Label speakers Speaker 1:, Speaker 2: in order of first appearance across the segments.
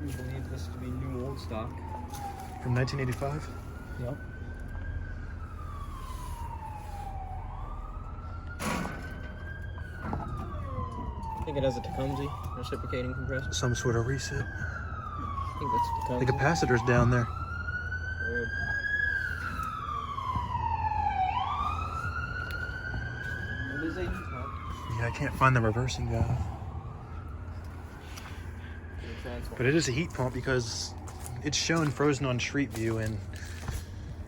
Speaker 1: do believe this to be new old stock.
Speaker 2: From 1985?
Speaker 1: Yep. I think it has a Tecumseh reciprocating compressor.
Speaker 2: Some sort of reset.
Speaker 1: I think that's Tecumseh.
Speaker 2: The capacitor's down there.
Speaker 1: Weird. What is a heat pump?
Speaker 2: Yeah, I can't find the reversing guy. But it is a heat pump because it's shown frozen on street view, and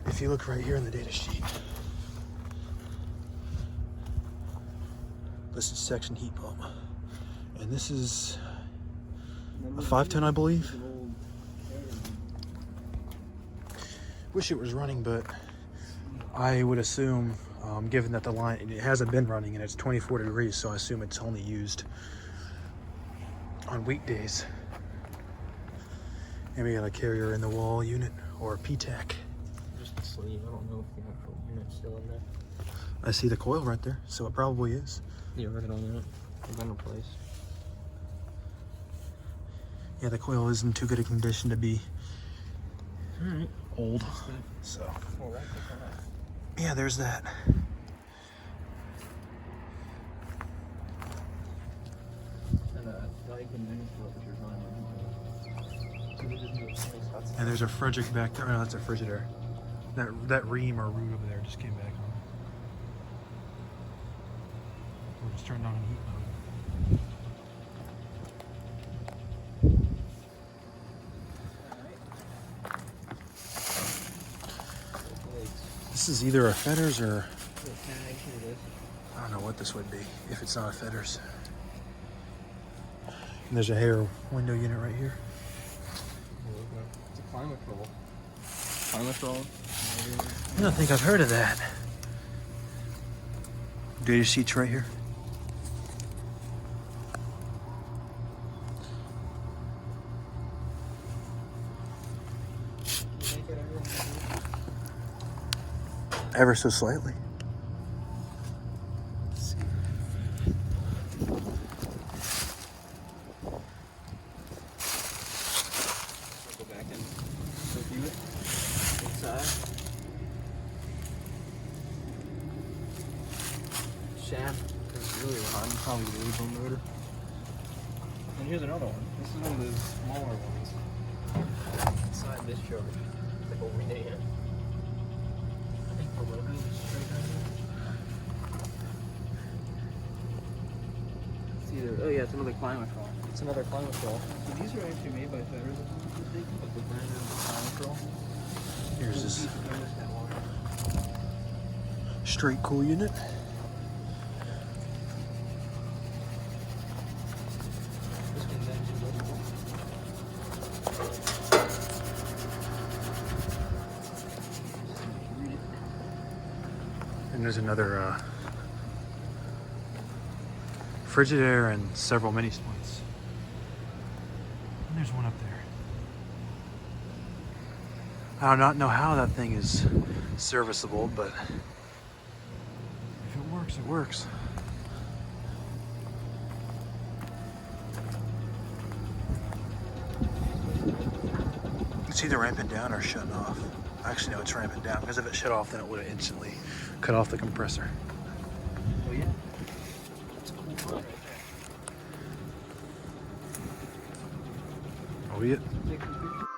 Speaker 2: if you look right here in the data sheet, this is section heat pump. And this is a 510, I believe. Wish it was running, but I would assume, given that the line, it hasn't been running and it's 24 degrees, so I assume it's only used on weekdays. Maybe a carrier in the wall unit or a PTAC.
Speaker 1: Just the sleeve. I don't know if the actual unit's still in there.
Speaker 2: I see the coil right there, so it probably is.
Speaker 1: The original unit has been replaced.
Speaker 2: Yeah, the coil is in too good a condition to be old. So, yeah, there's that. And there's a Frederick back there. Oh, no, that's a Frigidaire. That ream or root over there just came back on. We're just turned on in heat mode. This is either a Fetters or I don't know what this would be if it's not a Fetters. And there's a hair window unit right here.
Speaker 1: It's a Climatrol. Climatrol?
Speaker 2: I don't think I've heard of that. Data sheets right here. Ever so slightly.
Speaker 1: Shaft is really hot, probably the original motor. And here's another one. This is one of those smaller ones. Inside this charge. It's like a relay. I think the logo is straight down here. It's either, oh yeah, it's another Climatrol. It's another Climatrol. So these are actually made by Fetters, but the brand is Climatrol.
Speaker 2: Here's this straight cool unit. And there's another Frigidaire and several mini splits. And there's one up there. I do not know how that thing is serviceable, but if it works, it works. It's either ramping down or shutting off. Actually, no, it's ramping down, because if it shut off, then it would have instantly cut off the compressor.
Speaker 1: Oh yeah. That's a cool part right there.
Speaker 2: Oh yeah.
Speaker 1: Take some pictures.